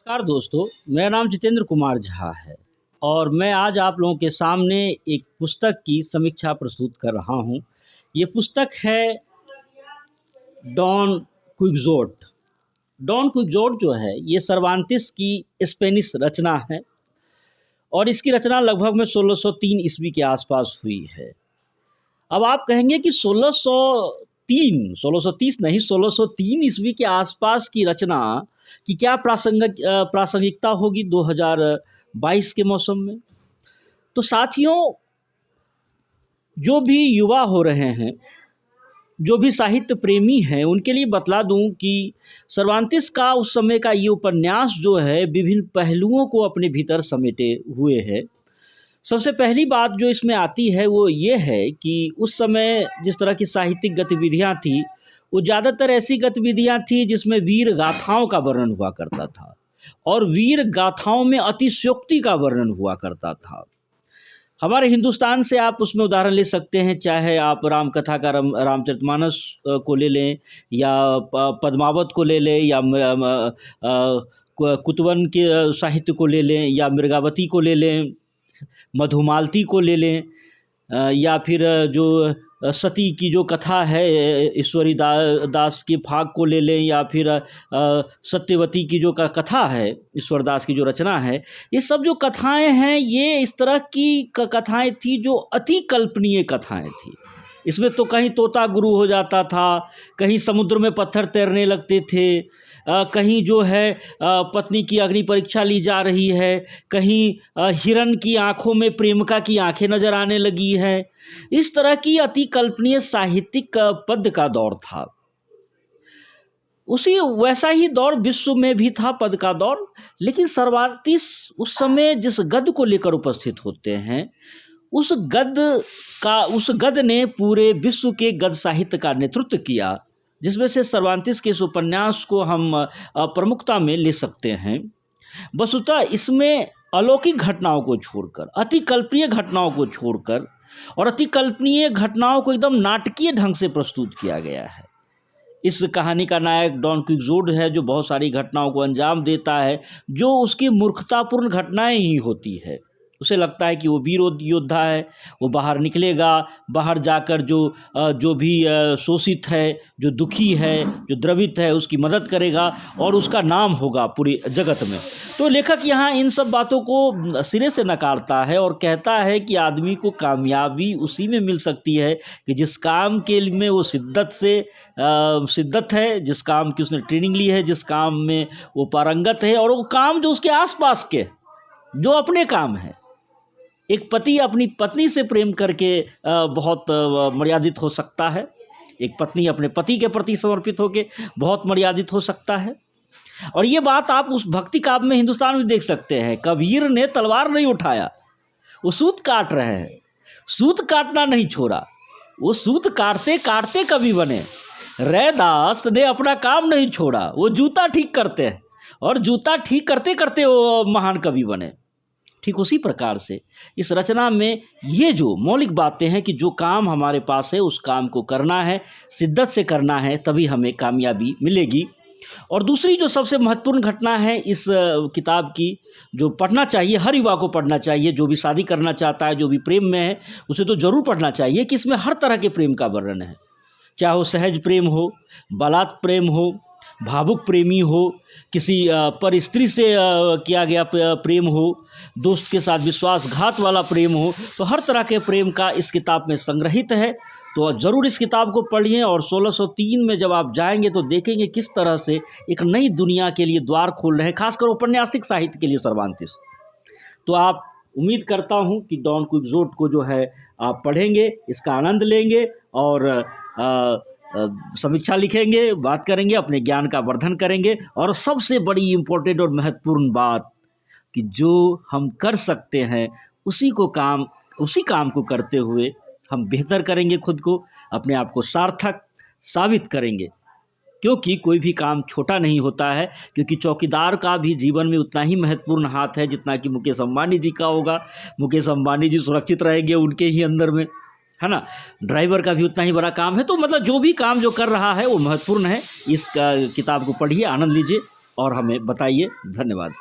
नमस्कार दोस्तों, मेरा नाम जितेंद्र कुमार झा है और मैं आज आप लोगों के सामने एक पुस्तक की समीक्षा प्रस्तुत कर रहा हूँ। ये पुस्तक है डॉन क्विक्सोट। डॉन क्विक्सोट जो है ये सर्वांतिस की स्पेनिश रचना है और इसकी रचना लगभग में 1603 ईस्वी के आसपास हुई है। अब आप कहेंगे कि 1630 नहीं, 1603 ईस्वी के आसपास की रचना की क्या प्रासंगिकता होगी 2022 के मौसम में। तो साथियों, जो भी युवा हो रहे हैं, जो भी साहित्य प्रेमी हैं, उनके लिए बतला दूं कि सर्वांतिस का उस समय का ये उपन्यास जो है विभिन्न पहलुओं को अपने भीतर समेटे हुए है। सबसे पहली बात जो इसमें आती है वो ये है कि उस समय जिस तरह की साहित्यिक गतिविधियां थी वो ज़्यादातर ऐसी गतिविधियां थी जिसमें वीर गाथाओं का वर्णन हुआ करता था और वीर गाथाओं में अतिशयोक्ति का वर्णन हुआ करता था। हमारे हिंदुस्तान से आप उसमें उदाहरण ले सकते हैं, चाहे आप राम कथा का रामचरितमानस को ले लें या पद्मावत को ले लें या कुतवन के साहित्य को ले लें या मृगावती को ले लें, मधुमालती को ले लें या फिर जो सती की जो कथा है ईश्वरी दास के फाग को ले लें या फिर सत्यवती की जो कथा है ईश्वर दास की जो रचना है। ये सब जो कथाएं हैं ये इस तरह की कथाएं थी जो अति कल्पनीय कथाएं थी। इसमें तो कहीं तोता गुरु हो जाता था, कहीं समुद्र में पत्थर तैरने लगते थे, कहीं जो है पत्नी की अग्नि परीक्षा ली जा रही है, कहीं हिरण की आंखों में प्रेमिका की आंखें नजर आने लगी है। इस तरह की अति कल्पनीय साहित्यिक पद का दौर था। उसी वैसा ही दौर विश्व में भी था, पद का दौर। लेकिन सर्वांतिस उस समय जिस गद्य को लेकर उपस्थित होते हैं उस गद्य ने पूरे विश्व के गद्य साहित्य का नेतृत्व किया, जिसमें से सर्वांतिस के इस उपन्यास को हम प्रमुखता में ले सकते हैं। वस्तुतः इसमें अलौकिक घटनाओं को छोड़कर, अति कल्पनीय घटनाओं को छोड़कर और अति कल्पनीय घटनाओं को एकदम नाटकीय ढंग से प्रस्तुत किया गया है। इस कहानी का नायक डॉन क्विक्सोट है जो बहुत सारी घटनाओं को अंजाम देता है जो उसकी मूर्खतापूर्ण घटनाएं ही होती है। उसे लगता है कि वो वीर योद्धा है, वो बाहर निकलेगा, बाहर जाकर जो भी शोषित है, जो दुखी है, जो द्रवित है, उसकी मदद करेगा और उसका नाम होगा पूरी जगत में। तो लेखक यहाँ इन सब बातों को सिरे से नकारता है और कहता है कि आदमी को कामयाबी उसी में मिल सकती है कि जिस काम के में वो शिद्दत है, जिस काम की उसने ट्रेनिंग ली है, जिस काम में वो पारंगत है और वो काम जो उसके आसपास के जो अपने काम है। एक पति अपनी पत्नी से प्रेम करके बहुत मर्यादित हो सकता है, एक पत्नी अपने पति के प्रति समर्पित होकर बहुत मर्यादित हो सकता है। और ये बात आप उस भक्ति काव्य में हिंदुस्तान में देख सकते हैं। कबीर ने तलवार नहीं उठाया, वो सूत काट रहे हैं, सूत काटना नहीं छोड़ा, वो सूत काटते काटते कवि बने। रैदास ने अपना काम नहीं छोड़ा, वो जूता ठीक करते हैं और जूता ठीक करते करते वो महान कवि बने। ठीक उसी प्रकार से इस रचना में ये जो मौलिक बातें हैं कि जो काम हमारे पास है उस काम को करना है, शिद्दत से करना है, तभी हमें कामयाबी मिलेगी। और दूसरी जो सबसे महत्वपूर्ण घटना है इस किताब की, जो पढ़ना चाहिए, हर युवा को पढ़ना चाहिए, जो भी शादी करना चाहता है, जो भी प्रेम में है, उसे तो ज़रूर पढ़ना चाहिए कि इसमें हर तरह के प्रेम का वर्णन है। चाहे वो सहज प्रेम हो, बलात् प्रेम हो, भावुक प्रेमी हो, किसी पर स्त्री से किया गया प्रेम हो, दोस्त के साथ विश्वासघात वाला प्रेम हो, तो हर तरह के प्रेम का इस किताब में संग्रहित है। तो ज़रूर इस किताब को पढ़िए और 1603 में जब आप जाएंगे तो देखेंगे किस तरह से एक नई दुनिया के लिए द्वार खोल रहे हैं, खासकर औपन्यासिक साहित्य के लिए सर्वांतिस। तो आप उम्मीद करता हूँ कि डॉन क्विक्सोट को जो है आप पढ़ेंगे, इसका आनंद लेंगे और समीक्षा लिखेंगे, बात करेंगे, अपने ज्ञान का वर्धन करेंगे। और सबसे बड़ी इम्पोर्टेंट और महत्वपूर्ण बात कि जो हम कर सकते हैं उसी काम को करते हुए हम बेहतर करेंगे, खुद को, अपने आप को सार्थक साबित करेंगे। क्योंकि कोई भी काम छोटा नहीं होता है, क्योंकि चौकीदार का भी जीवन में उतना ही महत्वपूर्ण हाथ है जितना कि मुकेश अम्बानी जी का होगा। मुकेश अम्बानी जी सुरक्षित रहेंगे उनके ही अंदर में, है ना। ड्राइवर का भी उतना ही बड़ा काम है। तो मतलब जो भी काम जो कर रहा है वो महत्वपूर्ण है। इस किताब को पढ़िए, आनंद लीजिए और हमें बताइए। धन्यवाद।